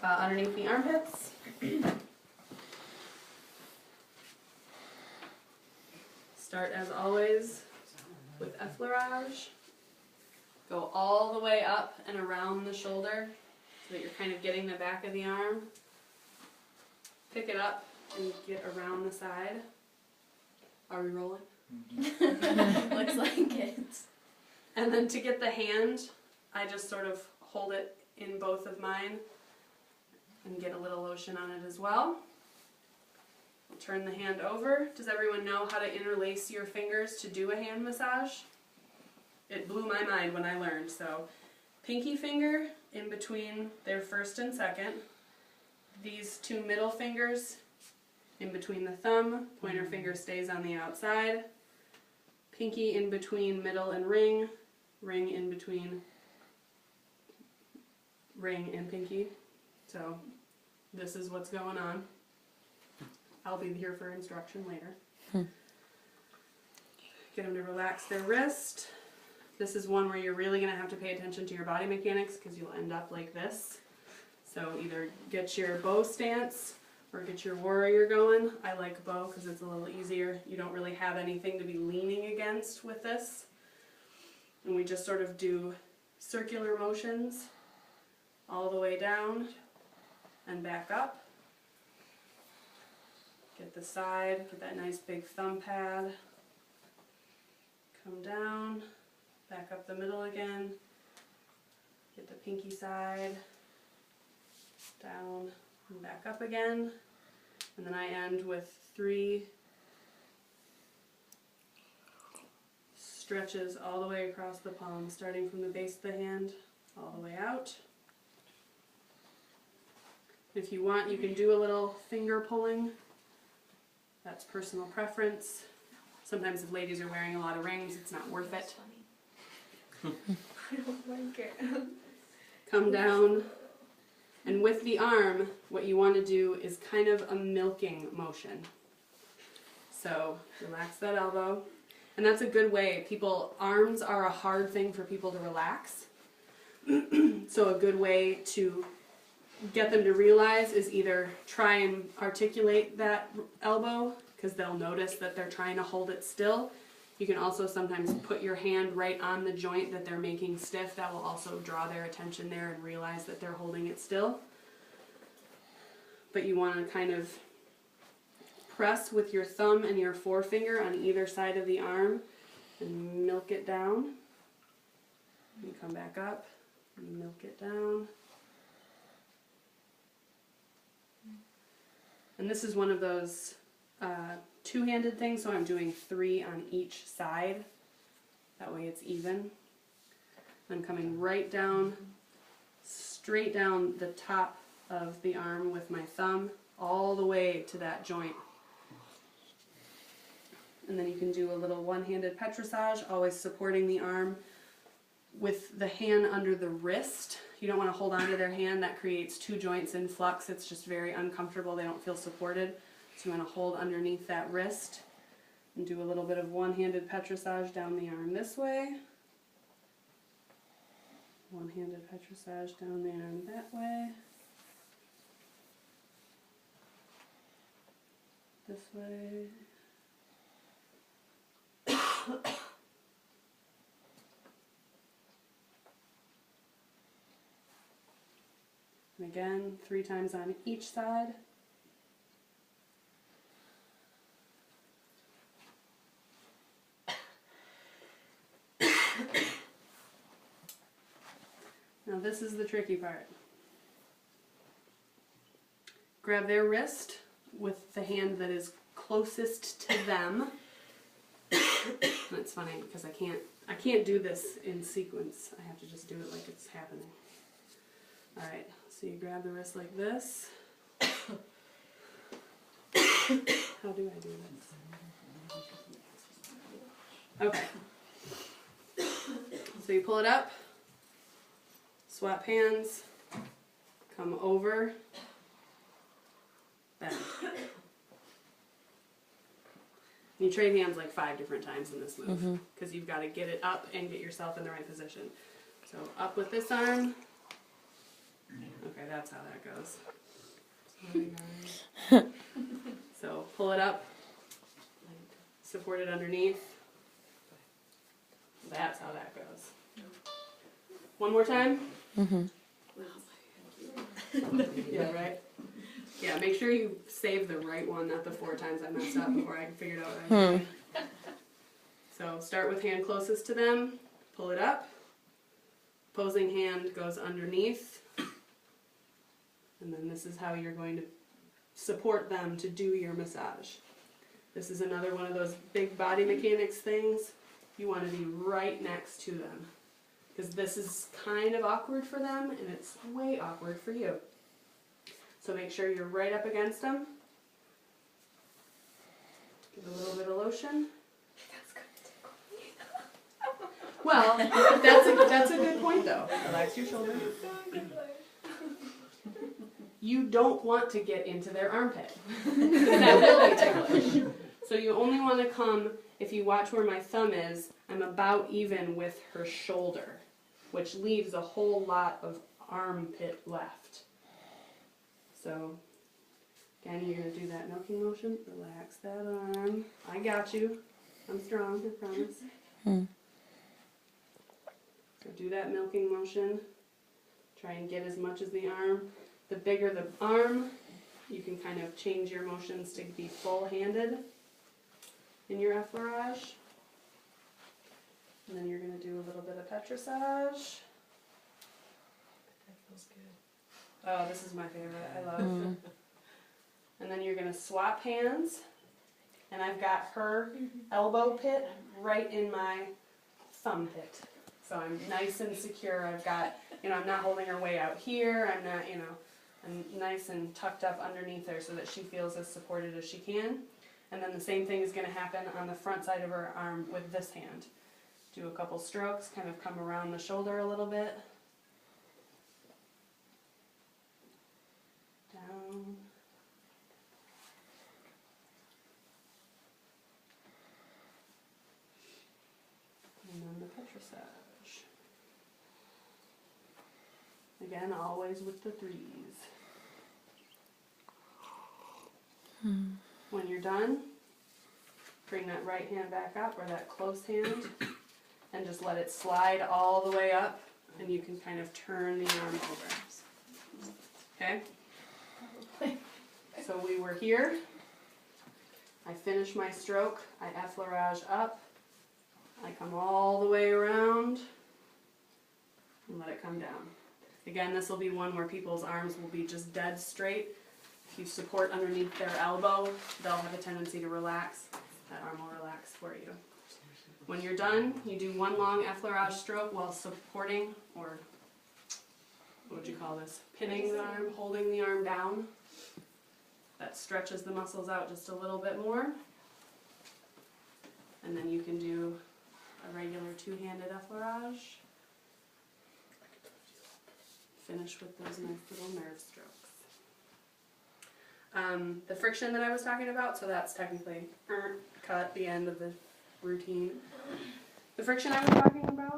underneath the armpits. Start as always with effleurage. Go all the way up and around the shoulder so that you're kind of getting the back of the arm. Pick it up and get around the side. Are we rolling? Looks like it. And then to get the hand, I just sort of hold it in both of mine and get a little lotion on it as well. I'll turn the hand over. Does everyone know how to interlace your fingers to do a hand massage? It blew my mind when I learned. So, pinky finger in between their first and second. These two middle fingers in between the thumb. Pointer finger stays on the outside. Pinky in between middle and ring. Ring in between ring and pinky. So, this is what's going on. I'll be here for instruction later. Get them to relax their wrist. This is one where you're really going to have to pay attention to your body mechanics because you'll end up like this. So either get your bow stance or get your warrior going. I like bow because it's a little easier. You don't really have anything to be leaning against with this. And we just sort of do circular motions all the way down and back up. Get the side, get that nice big thumb pad. Come down. Back up the middle again, get the pinky side, down and back up again, and then I end with 3 stretches all the way across the palm, starting from the base of the hand all the way out. If you want, you can do a little finger pulling. That's personal preference. Sometimes if ladies are wearing a lot of rings, it's not worth it. I don't like it. Come down, and with the arm, what you want to do is kind of a milking motion. So relax that elbow, and that's a good way. Arms are a hard thing for people to relax. So a good way to get them to realize is either try and articulate that elbow, because they'll notice that they're trying to hold it still. You can also sometimes put your hand right on the joint that they're making stiff. That will also draw their attention there and realize that they're holding it still. But you want to kind of press with your thumb and your forefinger on either side of the arm and milk it down. And come back up and milk it down. And this is one of those two-handed things, so I'm doing 3 on each side. That way it's even. I'm coming right down, straight down the top of the arm with my thumb, all the way to that joint. And then you can do a little one-handed petrissage, always supporting the arm with the hand under the wrist. You don't want to hold onto their hand. That creates 2 joints in flux. It's just very uncomfortable. They don't feel supported. So you want to hold underneath that wrist and do a little bit of one-handed petrissage down the arm this way. One-handed petrissage down the arm that way. This way. And again, 3 times on each side. Now this is the tricky part. Grab their wrist with the hand that is closest to them. And it's funny because I can't do this in sequence. I have to just do it like it's happening. Alright, so you grab the wrist like this. How do I do this? Okay. So you pull it up, swap hands, come over, bend. You trade hands like 5 different times in this move because you've got to get it up and get yourself in the right position. So up with this arm. Okay, that's how that goes. So pull it up, support it underneath. That's how that goes. One more time. Yeah, right? Yeah, make sure you save the right one, not the 4 times I messed up before I figured out what I did. So start with hand closest to them, pull it up. Opposing hand goes underneath. And then this is how you're going to support them to do your massage. This is another one of those big body mechanics things. You want to be right next to them, because this is kind of awkward for them and it's way awkward for you. So make sure you're right up against them. Give a little bit of lotion. Well, that's a good point though. Relax your shoulder. You don't want to get into their armpit. That will be ticklish. So you only want to come, if you watch where my thumb is, I'm about even with her shoulder, which leaves a whole lot of armpit left. So, again, you're going to do that milking motion. Relax that arm. I got you. I'm strong, I promise. So do that milking motion. Try and get as much as the arm. The bigger the arm, you can kind of change your motions to be full-handed in your effleurage. And then you're going to do a little bit of petrissage. That feels good. Oh, this is my favorite. I love it. And then you're going to swap hands. And I've got her elbow pit right in my thumb pit. So I'm nice and secure. I've got, I'm not holding her way out here. I'm not, I'm nice and tucked up underneath her so that she feels as supported as she can. And then the same thing is going to happen on the front side of her arm with this hand. Do a couple strokes, kind of come around the shoulder a little bit. Down. And then the petrissage. Again, always with the 3s. When you're done, bring that right hand back up, or that close hand, and just let it slide all the way up, and you can kind of turn the arm over. Okay? So we were here. I finish my stroke. I effleurage up. I come all the way around and let it come down. Again, this will be one where people's arms will be just dead straight. If you support underneath their elbow, they'll have a tendency to relax. That arm will relax for you. When you're done, you do one long effleurage stroke while supporting, or what would you call this? Pinning the arm, holding the arm down. That stretches the muscles out just a little bit more. And then you can do a regular 2-handed effleurage. Finish with those nice little nerve strokes. The friction that I was talking about, so that's technically cut the end of the routine. The friction I was talking about